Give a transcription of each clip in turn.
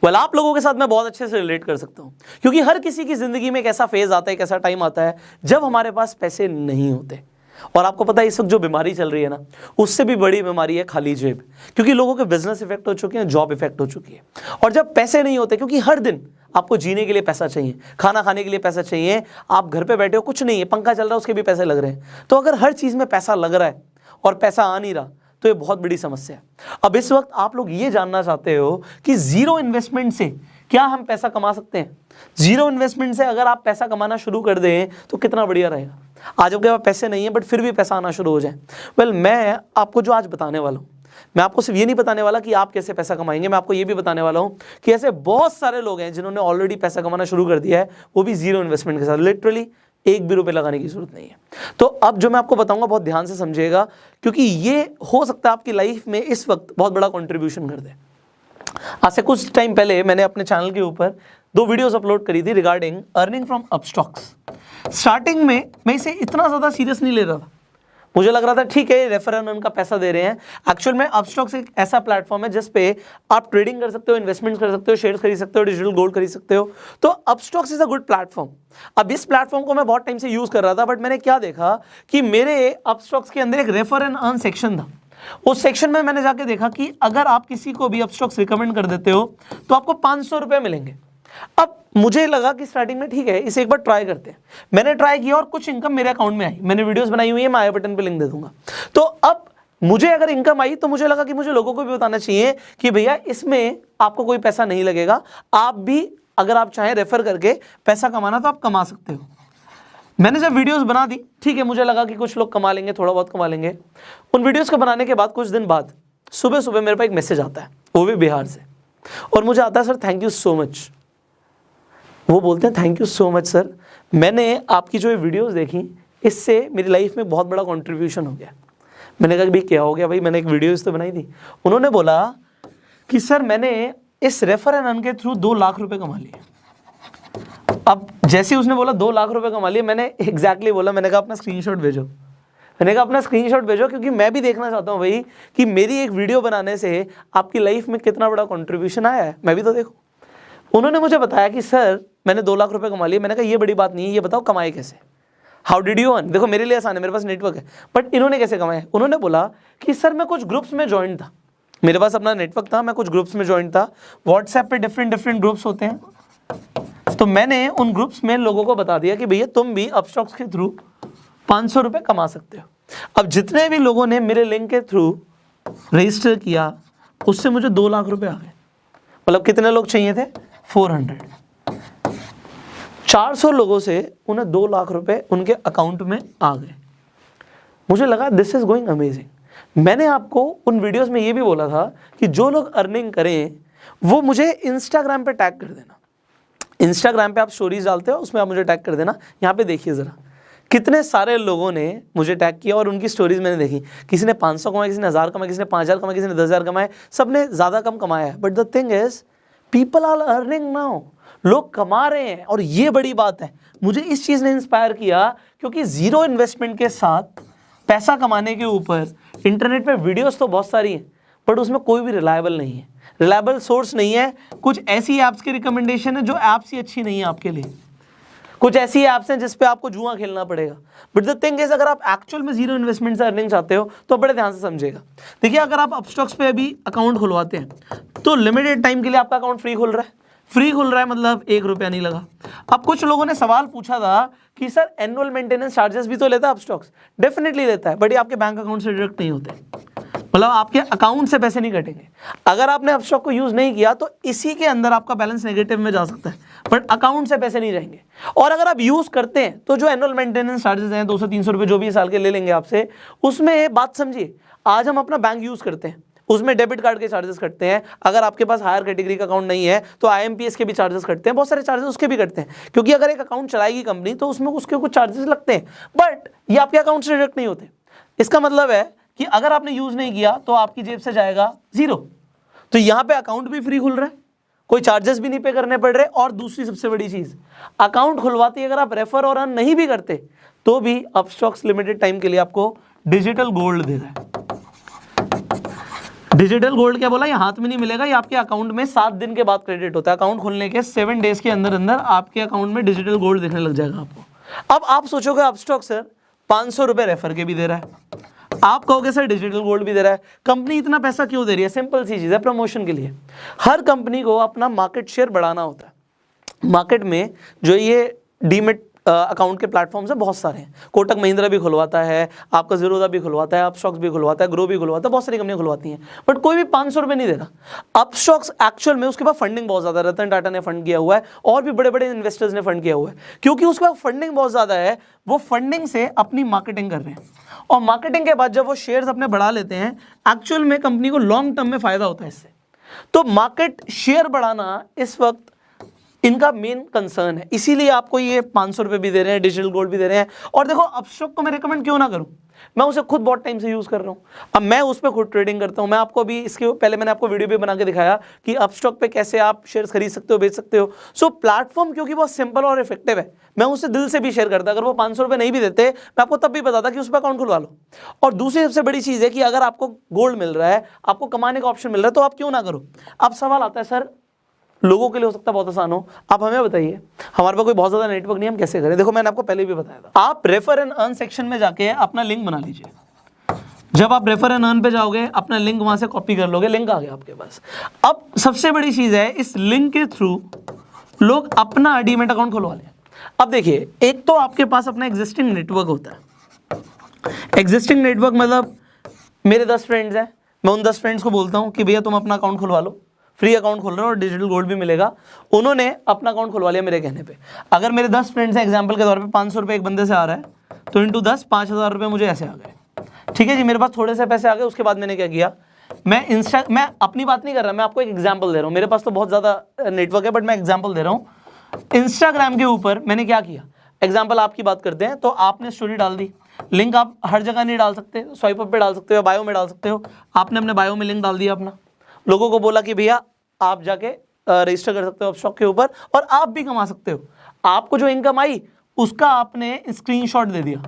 Well आप लोगों के साथ मैं बहुत अच्छे से रिलेट कर सकता हूँ, क्योंकि हर किसी की जिंदगी में एक ऐसा फेज आता है, एक ऐसा टाइम आता है जब हमारे पास पैसे नहीं होते। और आपको पता है इस वक्त जो बीमारी चल रही है ना, उससे भी बड़ी बीमारी है खाली जेब, क्योंकि लोगों के बिजनेस इफेक्ट हो चुके हैं, जॉब इफेक्ट हो चुकी है। और जब पैसे नहीं होते, क्योंकि हर दिन आपको जीने के लिए पैसा चाहिए, खाना खाने के लिए पैसा चाहिए, आप घर पे बैठे हो कुछ नहीं है, पंखा चल रहा है उसके भी पैसे लग रहे हैं, तो अगर हर चीज़ में पैसा लग रहा है और पैसा आ नहीं रहा तो ये बहुत बड़ी समस्या है। अब इस वक्त आप लोग ये जानना चाहते हो कि जीरो इन्वेस्टमेंट से क्या हम पैसा कमा सकते हैं। जीरो इन्वेस्टमेंट से अगर आप पैसा कमाना शुरू कर दें तो कितना बढ़िया रहेगा। आज आपके पास पैसे नहीं है बट फिर भी पैसा आना शुरू हो जाए। वेल मैं आपको जो आज बताने वाला हूँ, मैं आपको सिर्फ ये नहीं बताने वाला कि आप कैसे पैसा कमाएंगे, मैं आपको ये भी बताने वाला हूँ कि ऐसे बहुत सारे लोग हैं जिन्होंने ऑलरेडी पैसा कमाना शुरू कर दिया है, वो भी जीरो इन्वेस्टमेंट के साथ। लिटरली एक भी रुपए लगाने की जरूरत नहीं है। तो अब जो मैं आपको बताऊंगा बहुत ध्यान से समझिएगा, क्योंकि ये हो सकता है आपकी लाइफ में इस वक्त बहुत बड़ा कंट्रीब्यूशन कर दे। आज से कुछ टाइम पहले मैंने अपने चैनल के ऊपर 2 वीडियोस अपलोड करी थी regarding earning from Upstox. Starting में मैं इसे इतना ज़्यादा सीरियस नहीं ले रहा था, मुझे लग रहा था ठीक है रेफर एंड अर्न का पैसा दे रहे हैं। एक्चुअल में अपस्टॉक्स एक ऐसा प्लेटफॉर्म है जिस पे आप ट्रेडिंग कर सकते हो, इन्वेस्टमेंट कर सकते हो, शेयर्स खरीद सकते हो, डिजिटल गोल्ड खरीद सकते हो। तो Upstox is a good platform. अब इस प्लेटफॉर्म को मैं बहुत टाइम से यूज कर रहा था, बट मैंने क्या देखा कि मेरे अपस्टॉक्स के अंदर एक रेफर एंड अर्न सेक्शन था। उस सेक्शन में मैंने जाके देखा कि अगर आप किसी को भी अपस्टॉक्स रिकमेंड कर देते हो तो आपको 500 रुपये मिलेंगे। अब मुझे लगा कि स्टार्टिंग में ठीक है इसे एक बार ट्राई करते हैं। मैंने ट्राई किया और कुछ इनकम मेरे अकाउंट में आई। मैंने वीडियोस बनाई हुई है, मैं आई बटन पे लिंक दे दूंगा। तो अब मुझे अगर इनकम आई तो मुझे लगा कि मुझे लोगों को भी बताना चाहिए कि भैया इसमें आपको कोई पैसा नहीं लगेगा, आप भी अगर आप चाहें रेफर करके पैसा कमाना तो आप कमा सकते हो। मैंने जब वीडियोस बना दी, ठीक है, मुझे लगा कि कुछ लोग कमा लेंगे, थोड़ा बहुत कमा लेंगे। उन वीडियोस को बनाने के बाद कुछ दिन बाद सुबह सुबह मेरे पास एक मैसेज आता है, वो भी बिहार से, और मुझे आता है sir thank you so much. वो बोलते हैं thank you so much sir, मैंने आपकी जो ये वीडियोस देखी इससे मेरी लाइफ में बहुत बड़ा कंट्रीब्यूशन हो गया। मैंने कहा भाई क्या हो गया भाई, मैंने एक वीडियोस तो बनाई थी। उन्होंने बोला कि सर मैंने इस रेफर एंड अर्न के थ्रू 2 लाख रुपए कमा लिए। अब जैसे ही उसने बोला 2 लाख रुपए कमा लिए, मैंने एग्जैक्टली बोला, मैंने कहा अपना स्क्रीनशॉट भेजो। मैंने कहा अपना स्क्रीनशॉट भेजो, क्योंकि मैं भी देखना चाहता हूँ भाई कि मेरी एक वीडियो बनाने से आपकी लाइफ में कितना बड़ा कंट्रीब्यूशन आया है, मैं भी तो देखूँ। उन्होंने मुझे बताया कि सर मैंने 2 लाख रुपए कमा लिए। मैंने कहा ये बड़ी बात नहीं है, ये बताओ कमाए कैसे, हाउ डिड यू अर्न। देखो मेरे लिए आसान है, मेरे पास नेटवर्क है, बट इन्होंने कैसे कमाए। उन्होंने बोला कि सर मैं कुछ ग्रुप्स में ज्वाइन था, मेरे पास अपना नेटवर्क था, मैं कुछ ग्रुप्स में ज्वाइन था। व्हाट्सएप पे डिफरेंट ग्रुप्स होते हैं, तो मैंने उन ग्रुप्स में लोगों को बता दिया कि भैया तुम भी अपस्टॉक्स के थ्रू 500 रुपये कमा सकते हो। अब जितने भी लोगों ने मेरे लिंक के थ्रू रजिस्टर किया उससे मुझे 2 लाख रुपए आ गए। मतलब कितने लोग चाहिए थे, 400। 400 लोगों से उन्हें 2 लाख रुपए उनके अकाउंट में आ गए। मुझे लगा दिस इज गोइंग अमेजिंग। मैंने आपको उन वीडियोस में ये भी बोला था कि जो लोग अर्निंग करें वो मुझे इंस्टाग्राम पे टैग कर देना। इंस्टाग्राम पे आप स्टोरीज डालते हो, उसमें आप मुझे टैग कर देना। यहाँ पे देखिए ज़रा कितने सारे लोगों ने मुझे टैग किया और उनकी स्टोरीज मैंने देखी। किसी ने 500 कमाए, किसी ने 1000 कमाए, किसी ने 5000 कमाए, किसी ने 10,000 कमाए, सबने ज़्यादा कम कमाया है। But the thing is people are earning now, लोग कमा रहे हैं। और ये बड़ी बात है, मुझे इस चीज़ ने इंस्पायर किया क्योंकि जीरो इन्वेस्टमेंट के साथ पैसा कमाने के ऊपर इंटरनेट पे वीडियोस तो बहुत सारी हैं, बट उसमें कोई भी रिलायबल नहीं है, रिलायबल सोर्स नहीं है। कुछ ऐसी ऐप्स की रिकमेंडेशन है जो ऐप्स ही अच्छी नहीं है आपके लिए, कुछ ऐसी ऐप्स हैं जिस पे आपको जुआ खेलना पड़ेगा। बट द थिंग इज अगर आप एक्चुअल में जीरो इन्वेस्टमेंट से अर्निंग चाहते हो तो बड़े ध्यान से समझिएगा। देखिए अगर आप अपस्टॉक्स पे अभी अकाउंट खुलवाते हैं तो लिमिटेड टाइम के लिए आपका अकाउंट फ्री खुल रहा है। फ्री खुल रहा है मतलब 1 रुपया नहीं लगा। अब कुछ लोगों ने सवाल पूछा था कि सर एनुअल मेंटेनेंस चार्जेस भी तो लेता है अपस्टॉक्स। डेफिनेटली लेता है, बट ये आपके बैंक अकाउंट से डिडक्ट नहीं होते, मतलब आपके अकाउंट से पैसे नहीं कटेंगे। अगर आपने अपस्टॉक को यूज नहीं किया तो इसी के अंदर आपका बैलेंस नेगेटिव में जा सकता है, बट अकाउंट से पैसे नहीं जाएंगे। और अगर आप यूज करते हैं तो जो एनुअल मेंटेनेंस चार्जेस हैं 200-300 रुपये जो भी साल के ले लेंगे आपसे, उसमें बात समझिए, आज हम अपना बैंक यूज करते हैं, उसमें डेबिट कार्ड के चार्जेस कटते हैं। अगर आपके पास हायर कैटेगरी का अकाउंट नहीं है तो IMPS के भी चार्जेस कटते हैं, बहुत सारे चार्जेस उसके भी कटते हैं, क्योंकि अगर एक अकाउंट चलाएगी कंपनी तो उसमें उसके कुछ चार्जेस लगते हैं, बट ये आपके अकाउंट से डिडक्ट नहीं होते। इसका मतलब है कि अगर आपने यूज नहीं किया तो आपकी जेब से जाएगा 0। तो यहाँ पे अकाउंट भी फ्री खुल रहा है, कोई चार्जेस भी नहीं पे करने पड़ रहे। और दूसरी सबसे बड़ी चीज, अकाउंट खुलवाते अगर आप रेफर और अर्न नहीं भी करते तो भी अपस्टॉक्स लिमिटेड टाइम के लिए आपको डिजिटल गोल्ड दे रहा है। डिजिटल गोल्ड क्या बोला, ये हाथ में नहीं मिलेगा, ये आपके अकाउंट में 7 दिन के बाद क्रेडिट होता है। अकाउंट खोलने के 7 डेज के अंदर अंदर आपके अकाउंट में डिजिटल गोल्ड दिखने लग जाएगा आपको। अब आप सोचोगे अपस्टॉक सर 500 रुपए रेफर के भी दे रहा है, आप कहोगे सर डिजिटल गोल्ड भी दे रहा है, कंपनी इतना पैसा क्यों दे रही है? सिंपल सी चीज़ है, प्रमोशन के लिए। हर कंपनी को अपना मार्केट शेयर बढ़ाना होता है। मार्केट में जो ये डीमेट अकाउंट के प्लेटफॉर्म्स है बहुत सारे हैं, कोटक महिंद्रा भी खुलवाता है, आपका ज़ीरोधा भी खुलवाता है, अपस्टॉक्स भी खुलवाता है, ग्रो भी खुलवाता है, बहुत सारी कंपनियां खुलवाती हैं, बट कोई भी 500 रुपये नहीं देगा। अपस्टॉक्स एक्चुअल में उसके पास फंडिंग बहुत ज़्यादा, रतन टाटा ने फंड किया हुआ है और भी बड़े बड़े इन्वेस्टर्स ने फंड किया हुआ है, क्योंकि उसके पास फंडिंग बहुत ज़्यादा है, वो फंडिंग से अपनी मार्केटिंग कर रहे हैं, और मार्केटिंग के बाद जब वो शेयर्स अपने बढ़ा लेते हैं, एक्चुअल में कंपनी को लॉन्ग टर्म में फायदा होता है इससे। तो मार्केट शेयर बढ़ाना इस वक्त इनका मेन कंसर्न है, इसीलिए आपको ये 500 रुपये भी दे रहे हैं, डिजिटल गोल्ड भी दे रहे हैं। और देखो अपस्टॉक को मैं रिकमेंड क्यों ना करूं, मैं उसे खुद बहुत टाइम से यूज़ कर रहा हूं, अब मैं उस पर खुद ट्रेडिंग करता हूं। मैं आपको अभी इसके पहले मैंने आपको वीडियो भी बना के दिखाया कि अपस्टॉक पे कैसे आप शेयर्स खरीद सकते हो, बेच सकते हो। सो प्लेटफॉर्म क्योंकि बहुत सिंपल और इफेक्टिव है, मैं उसे दिल से भी शेयर करता। अगर वो 500 रुपये नहीं भी देते, मैं आपको तब भी बताता कि उस पर अकाउंट खुलवा लो। और दूसरी सबसे बड़ी चीज़ है कि अगर आपको गोल्ड मिल रहा है, आपको कमाने का ऑप्शन मिल रहा है, तो आप क्यों ना करो। अब सवाल आता है सर लोगों के लिए हो सकता है बहुत आसान हो, आप हमें बताइए, हमारे पास कोई बहुत ज़्यादा नेटवर्क नहीं, हम कैसे करें? देखो मैंने आपको पहले भी बताया था, आप रेफर एंड अर्न सेक्शन में जाके अपना लिंक बना लीजिए। जब आप रेफर एंड अर्न पे जाओगे, अपना लिंक वहां से कॉपी कर लोगे, लिंक आ गया आपके पास। अब सबसे बड़ी चीज़ है, इस लिंक के थ्रू लोग अपना डीमैट अकाउंट खुलवा लें। अब देखिए, एक तो आपके पास अपना एग्जिस्टिंग नेटवर्क होता है। एग्जिस्टिंग नेटवर्क मतलब मेरे 10 फ्रेंड्स हैं, मैं उन 10 फ्रेंड्स को बोलता हूँ कि भैया तुम अपना अकाउंट खुलवा लो, फ्री अकाउंट खोल रहे हो और डिजिटल गोल्ड भी मिलेगा। उन्होंने अपना अकाउंट खुलवा लिया मेरे कहने पे। अगर मेरे 10 फ्रेंड्स हैं, एग्जांपल के तौर पे 500 रुपये एक बंदे से आ रहा है, तो इंटू 10 5000 रुपये मुझे ऐसे आ गए। ठीक है जी, मेरे पास थोड़े से पैसे आ गए। उसके बाद मैंने क्या किया, मैं अपनी बात नहीं कर रहा, मैं आपको एक एग्जाम्पल दे रहा हूँ। मेरे पास तो बहुत ज़्यादा नेटवर्क है, बट मैं एग्जाम्पल दे रहा हूँ। इंस्टाग्राम के ऊपर मैंने क्या किया, एग्जाम्पल आपकी बात करते हैं, तो आपने स्टोरी डाल दी, लिंक आप हर जगह नहीं डाल सकते, स्वाइप अप पे डाल सकते हो, बायो में डाल सकते हो। आपने अपने बायो में लिंक डाल दिया अपना, लोगों को बोला कि भैया आप जाके रजिस्टर कर सकते हो अपस्टॉक के ऊपर और आप भी कमा सकते हो। आपको जो इनकम आई उसका आपने स्क्रीनशॉट दे दिया।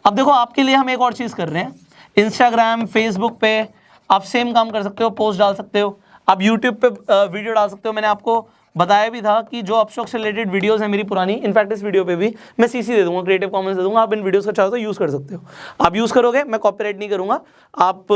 अब देखो आपके लिए हम एक और चीज़ कर रहे हैं, इंस्टाग्राम फेसबुक पे आप सेम काम कर सकते हो, पोस्ट डाल सकते हो, आप यूट्यूब पे वीडियो डाल सकते हो। मैंने आपको बताया भी था कि जो अपस्टॉक से रिलेटेड वीडियोस हैं मेरी पुरानी, इनफैक्ट इस वीडियो पे भी मैं सीसी दे दूंगा, क्रिएटिव कॉमन्स दे दूंगा, आप इन वीडियोस का चाहो तो यूज़ कर सकते हो। आप यूज़ करोगे, मैं कॉपीराइट नहीं करूंगा, आप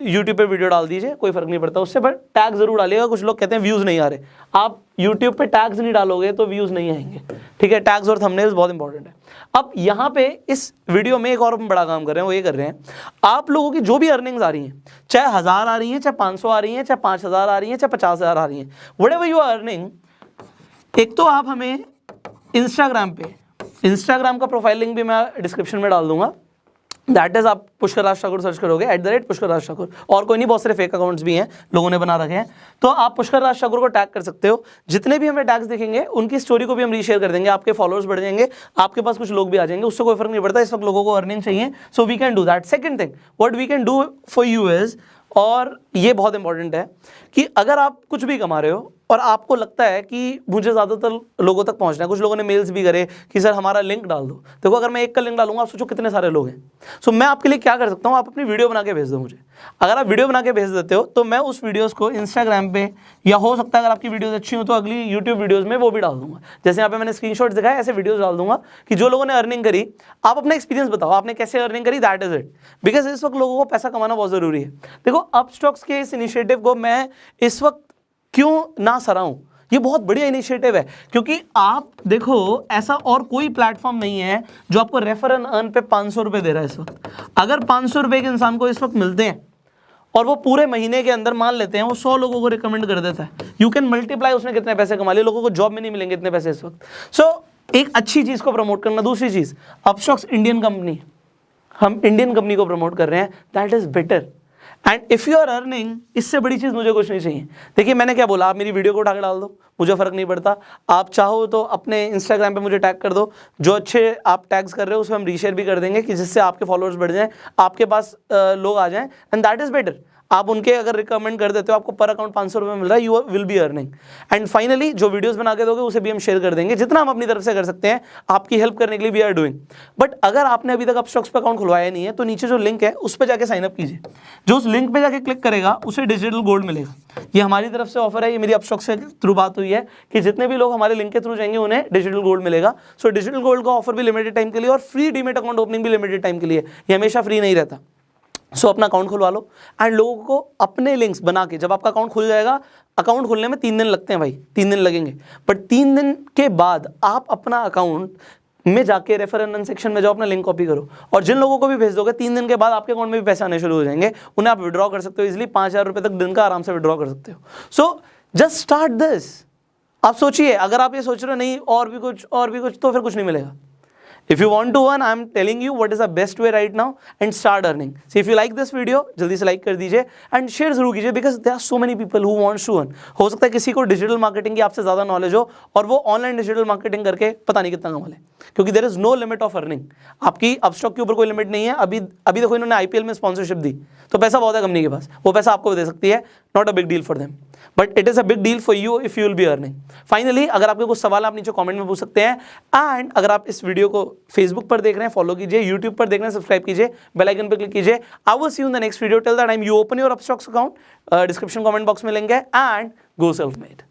यूट्यूब पे वीडियो डाल दीजिए, कोई फर्क नहीं पड़ता उससे, बट टैग जरूर डालिएगा। कुछ लोग कहते हैं व्यूज़ नहीं आ रहे, आप यूट्यूब पे टैग्स नहीं डालोगे तो व्यूज़ नहीं आएंगे। ठीक है, टैग्स और थंबनेल्स बहुत इंपॉर्टेंट है। अब यहाँ पे इस वीडियो में एक और बड़ा काम कर रहे हैं, वो ये कर रहे हैं, आप लोगों की जो भी अर्निंग्स आ रही हैं, चाहे 1000 आ रही हैं, चाहे 500 आ रही हैं, चाहे 5000 आ रही हैं, चाहे 50000 आ रही हैं, व्हाटएवर यू आर अर्निंग, एक तो आप हमें इंस्टाग्राम पे, इंस्टाग्राम का प्रोफाइल लिंक भी मैं डिस्क्रिप्शन में डाल दूंगा, दैट इज आप पुष्कर राज ठाकुर सर्च करोगे, @पुष्कर राज ठाकुर, और कोई नहीं, बहुत सारे फेक अकाउंट्स भी हैं लोगों ने बना रखे हैं, तो आप पुष्कर राज ठाकुर को टैग कर सकते हो। जितने भी हमें टैग्स दिखेंगे उनकी स्टोरी को भी हम रीशेयर कर देंगे, आपके फॉलोअर्स बढ़ जाएंगे, आपके पास कुछ लोग भी आ जाएंगे, उससे कोई फर्क नहीं पड़ता। इस वक्त लोगों को अर्निंग चाहिए, so we can do that. Second thing what we can do for you is, और ये बहुत इंपॉर्टेंट है कि अगर आप कुछ भी कमा रहे हो और आपको लगता है कि मुझे ज़्यादातर लोगों तक पहुंचना है, कुछ लोगों ने मेल्स भी करे कि सर हमारा लिंक डाल दो। देखो अगर मैं एक का लिंक डालूंगा, आप सोचो कितने सारे लोग हैं। सो मैं आपके लिए क्या कर सकता हूँ, आप अपनी वीडियो बना के भेज दो मुझे। अगर आप वीडियो बना के भेज देते हो तो मैं उस वीडियोज़ को इंस्टाग्राम पे, या हो सकता है अगर आपकी वीडियोज़ अच्छी हो तो अगली यूट्यूब वीडियोज़ में वो भी डाल दूंगा। जैसे यहाँ पे मैंने स्क्रीनशॉट्स दिखाया, ऐसे वीडियोज़ डाल दूंगा कि जो लोगों ने अर्निंग करी, आप अपना एक्सपीरियंस बताओ, आपने कैसे अर्निंग करी, दैट इज इट। बिकॉज इस वक्त लोगों को पैसा कमाना बहुत ज़रूरी है। देखो अपस्टॉक्स के इस इनिशिएटिव को मैं इस वक्त क्यों ना सराहूं, ये बहुत बढ़िया इनिशिएटिव है, क्योंकि आप देखो ऐसा और कोई प्लेटफॉर्म नहीं है जो आपको रेफर एंड अर्न पे 500 रुपये दे रहा है इस वक्त। अगर 500 रुपये के इंसान को इस वक्त मिलते हैं और वो पूरे महीने के अंदर मान लेते हैं वो 100 लोगों को रिकमेंड कर देता है, यू कैन मल्टीप्लाई उसने कितने पैसे कमा लिए। लोगों को जॉब में नहीं मिलेंगे इतने पैसे इस वक्त। सो एक अच्छी चीज़ को प्रमोट करना। दूसरी चीज़, अपस्टॉक्स इंडियन कंपनी, हम इंडियन कंपनी को प्रमोट कर रहे हैं, that is better. And if you are earning, इससे बड़ी चीज़ मुझे कुछ नहीं चाहिए। देखिए मैंने क्या बोला, आप मेरी वीडियो को उठा के डाल दो, मुझे फ़र्क नहीं पड़ता। आप चाहो तो अपने इंस्टाग्राम पे मुझे टैग कर दो, जो अच्छे आप टैग्स कर रहे हो उसमें हम रीशेयर भी कर देंगे कि जिससे आपके फॉलोअर्स बढ़ जाएं, आपके पास लोग आ जाएं, एंड दैट इज़ बेटर। आप उनके अगर रिकमेंड कर देते हो, आपको पर अकाउंट 500 रुपये मिल रहा है, you will be earning. And finally जो वीडियोस बना के दोगे उसे भी हम शेयर कर देंगे, जितना हम अपनी तरफ से कर सकते हैं आपकी हेल्प करने के लिए वी आर डूइंग। बट अगर आपने अभी तक अपस्टॉक्स पे अकाउंट खुलवाया नहीं है तो नीचे जो लिंक है उस पर जाके साइन अप कीजिए। जो उस लिंक पे जाके क्लिक करेगा उसे डिजिटल गोल्ड मिलेगा। ये हमारी तरफ से ऑफर है, ये मेरी अपस्टॉक्स के थ्रू बात हुई है कि जितने भी लोग हमारे लिंक के थ्रू जाएंगे उन्हें डिजिटल गोल्ड मिलेगा। सो डिजिटल गोल्ड का ऑफर भी लिमिटेड टाइम के लिए और फ्री डीमेट अकाउंट ओपनिंग भी लिमिटेड टाइम के लिए, ये हमेशा फ्री नहीं रहता। सो अपना अकाउंट खुलवा लो एंड लोगों को अपने लिंक्स बना के, जब आपका अकाउंट खुल जाएगा, अकाउंट खुलने में 3 दिन लगते हैं भाई, 3 दिन लगेंगे, बट 3 दिन के बाद आप अपना अकाउंट में जाके रेफर एंड अर्न सेक्शन में जाओ, अपना लिंक कॉपी करो और जिन लोगों को भी भेज दोगे 3 दिन के बाद आपके अकाउंट में भी पैसे आने शुरू हो जाएंगे, उन्हें आप विड्रॉ कर सकते हो इजीली, 5,000 रुपये तक दिन का आराम से विड्रॉ कर सकते हो। So just start this. आप सोचिए, अगर आप ये सोच रहे हो नहीं और भी कुछ तो फिर कुछ नहीं मिलेगा। If you want to earn, I am telling you what is the best way right now and start earning. So if you like this video, जल्दी से like कर दीजिए and share जरूर कीजिए because there are so many people who want to earn. हो सकता है किसी को डिजिटल मार्केटिंग की आपसे ज़्यादा नॉलेज हो और वो ऑनलाइन डिजिटल मार्केटिंग करके पता नहीं कितना कमा ले, क्योंकि there is no limit of earning. आपकी अपस्टॉक के ऊपर कोई लिमिट नहीं है। अभी देखो इन्होंने IPL में स्पॉन्सरशिप दी तो पैसा बहुत है कंपनी के पास, वो पैसा आपको दे सकती है, not a big deal for them, but it is a big deal for you if you will be earning. Finally अगर आपके कुछ सवाल आप नीचे कमेंट में पूछ सकते हैं एंड अगर आप इस वीडियो को फेसबुक पर देख रहे हैं फॉलो कीजिए, यूट्यूब पर देख रहे हैं सब्सक्राइब कीजिए, बेल आइकन पर क्लिक कीजिए। I will see you in the next video. Till the time you open your Upstox account, description comment box में लिंक है एंड गो सेल्फ मेड।